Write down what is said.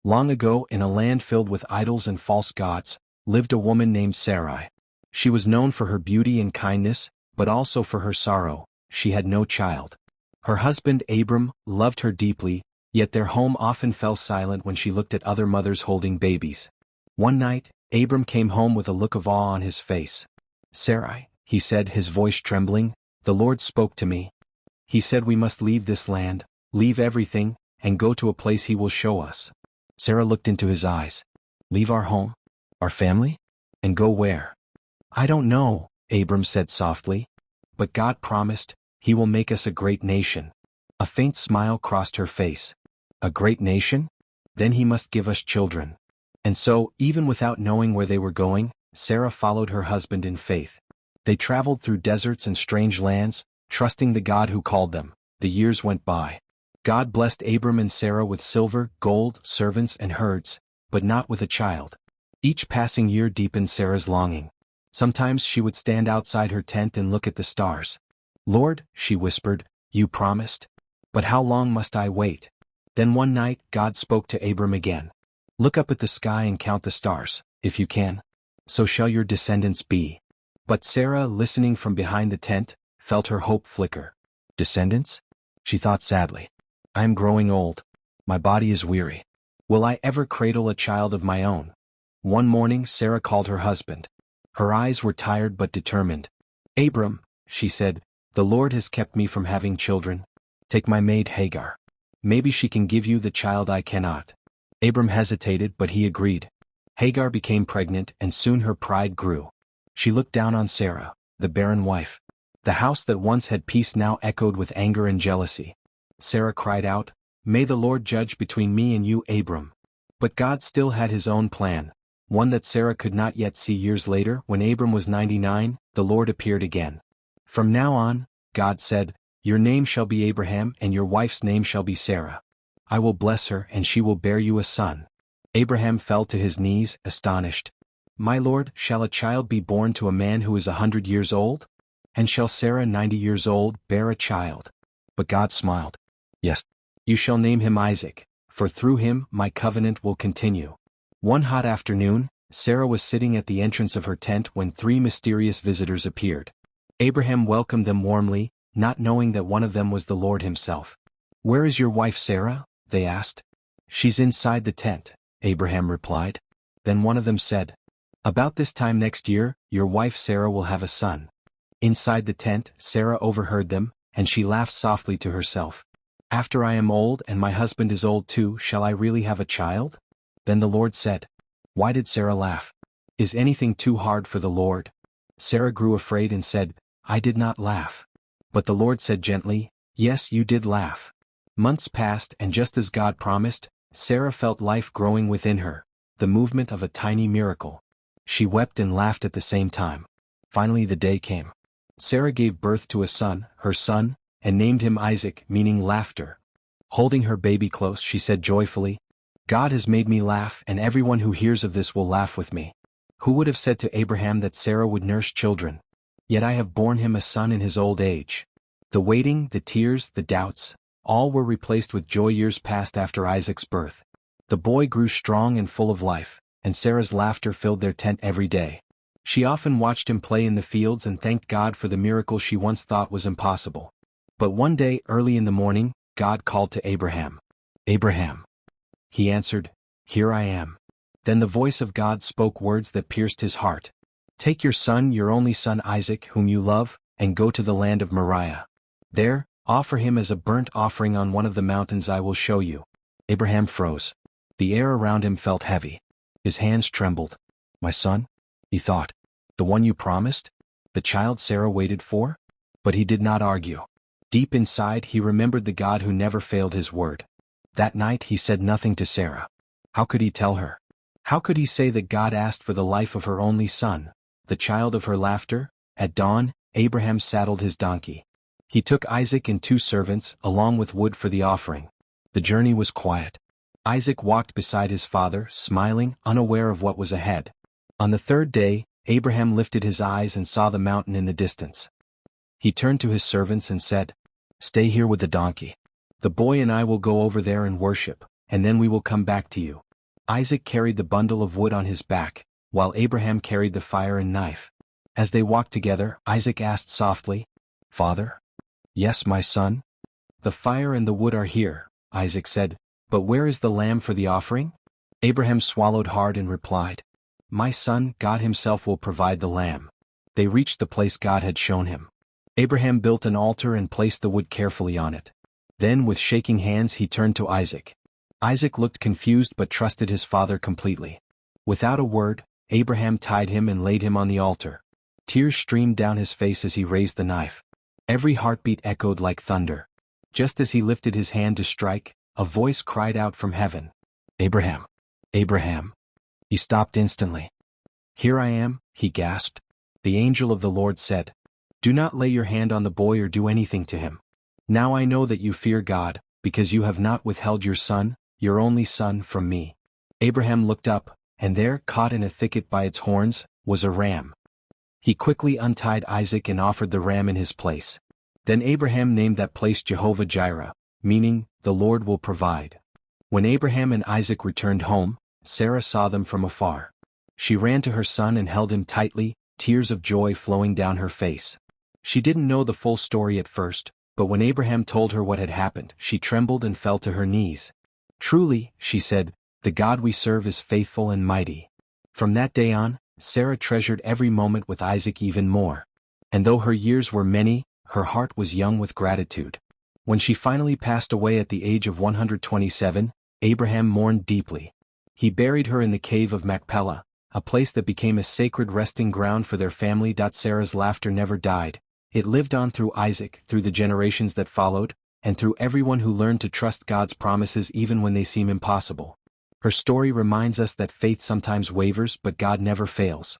Long ago, in a land filled with idols and false gods, lived a woman named Sarai. She was known for her beauty and kindness, but also for her sorrow. She had no child. Her husband Abram loved her deeply, yet their home often fell silent when she looked at other mothers holding babies. One night, Abram came home with a look of awe on his face. "Sarai," he said, his voice trembling, "the Lord spoke to me. He said we must leave this land, leave everything, and go to a place he will show us." Sarah looked into his eyes. "Leave our home? Our family? And go where?" "I don't know," Abram said softly. "But God promised, he will make us a great nation." A faint smile crossed her face. "A great nation? Then he must give us children." And so, even without knowing where they were going, Sarah followed her husband in faith. They traveled through deserts and strange lands, trusting the God who called them. The years went by. God blessed Abram and Sarah with silver, gold, servants, and herds, but not with a child. Each passing year deepened Sarah's longing. Sometimes she would stand outside her tent and look at the stars. "Lord," she whispered, "you promised. But how long must I wait?" Then one night, God spoke to Abram again. "Look up at the sky and count the stars, if you can. So shall your descendants be." But Sarah, listening from behind the tent, felt her hope flicker. "Descendants?" she thought sadly. "I am growing old. My body is weary. Will I ever cradle a child of my own?" One morning Sarah called her husband. Her eyes were tired but determined. "Abram," she said, "the Lord has kept me from having children. Take my maid Hagar. Maybe she can give you the child I cannot." Abram hesitated, but he agreed. Hagar became pregnant, and soon her pride grew. She looked down on Sarah, the barren wife. The house that once had peace now echoed with anger and jealousy. Sarah cried out, "May the Lord judge between me and you, Abram." But God still had his own plan, one that Sarah could not yet see. Years later, when Abram was 99, the Lord appeared again. "From now on," God said, "your name shall be Abraham and your wife's name shall be Sarah. I will bless her and she will bear you a son." Abraham fell to his knees, astonished. "My Lord, shall a child be born to a man who is 100 years old? And shall Sarah 90 years old bear a child?" But God smiled. "Yes, you shall name him Isaac, for through him my covenant will continue." One hot afternoon, Sarah was sitting at the entrance of her tent when 3 mysterious visitors appeared. Abraham welcomed them warmly, not knowing that one of them was the Lord himself. "Where is your wife Sarah?" they asked. "She's inside the tent," Abraham replied. Then one of them said, "About this time next year, your wife Sarah will have a son." Inside the tent, Sarah overheard them, and she laughed softly to herself. "After I am old and my husband is old too, shall I really have a child?" Then the Lord said, "Why did Sarah laugh? Is anything too hard for the Lord?" Sarah grew afraid and said, "I did not laugh." But the Lord said gently, "Yes, you did laugh." Months passed, and just as God promised, Sarah felt life growing within her, the movement of a tiny miracle. She wept and laughed at the same time. Finally the day came. Sarah gave birth to a son, her son, and named him Isaac, meaning laughter. Holding her baby close, she said joyfully, "God has made me laugh, and everyone who hears of this will laugh with me." Who would have said to Abraham that Sarah would nurse children? Yet I have borne him a son in his old age. The waiting, the tears, the doubts, all were replaced with joy. Years passed after Isaac's birth. The boy grew strong and full of life, and Sarah's laughter filled their tent every day. She often watched him play in the fields and thanked God for the miracle she once thought was impossible. But one day, early in the morning, God called to Abraham. "Abraham." He answered, "Here I am." Then the voice of God spoke words that pierced his heart. "Take your son, your only son Isaac, whom you love, and go to the land of Moriah. There, offer him as a burnt offering on one of the mountains I will show you." Abraham froze. The air around him felt heavy. His hands trembled. "My son?" he thought. "The one you promised? The child Sarah waited for?" But he did not argue. Deep inside he remembered the God who never failed his word. That night he said nothing to Sarah. How could he tell her? How could he say that God asked for the life of her only son, the child of her laughter? At dawn, Abraham saddled his donkey. He took Isaac and 2 servants, along with wood for the offering. The journey was quiet. Isaac walked beside his father, smiling, unaware of what was ahead. On the 3rd day, Abraham lifted his eyes and saw the mountain in the distance. He turned to his servants and said, "Stay here with the donkey. The boy and I will go over there and worship, and then we will come back to you." Isaac carried the bundle of wood on his back, while Abraham carried the fire and knife. As they walked together, Isaac asked softly, "Father?" "Yes, my son?" "The fire and the wood are here," Isaac said, "but where is the lamb for the offering?" Abraham swallowed hard and replied, "My son, God himself will provide the lamb." They reached the place God had shown him. Abraham built an altar and placed the wood carefully on it. Then with shaking hands he turned to Isaac. Isaac looked confused but trusted his father completely. Without a word, Abraham tied him and laid him on the altar. Tears streamed down his face as he raised the knife. Every heartbeat echoed like thunder. Just as he lifted his hand to strike, a voice cried out from heaven, "Abraham! Abraham!" He stopped instantly. "Here I am," he gasped. The angel of the Lord said, "Do not lay your hand on the boy or do anything to him. Now I know that you fear God, because you have not withheld your son, your only son, from me." Abraham looked up, and there, caught in a thicket by its horns, was a ram. He quickly untied Isaac and offered the ram in his place. Then Abraham named that place Jehovah-Jireh, meaning, "The Lord will provide." When Abraham and Isaac returned home, Sarah saw them from afar. She ran to her son and held him tightly, tears of joy flowing down her face. She didn't know the full story at first, but when Abraham told her what had happened, she trembled and fell to her knees. "Truly," she said, "the God we serve is faithful and mighty." From that day on, Sarah treasured every moment with Isaac even more. And though her years were many, her heart was young with gratitude. When she finally passed away at the age of 127, Abraham mourned deeply. He buried her in the cave of Machpelah, a place that became a sacred resting ground for their family. Sarah's laughter never died. It lived on through Isaac, through the generations that followed, and through everyone who learned to trust God's promises even when they seem impossible. Her story reminds us that faith sometimes wavers but God never fails.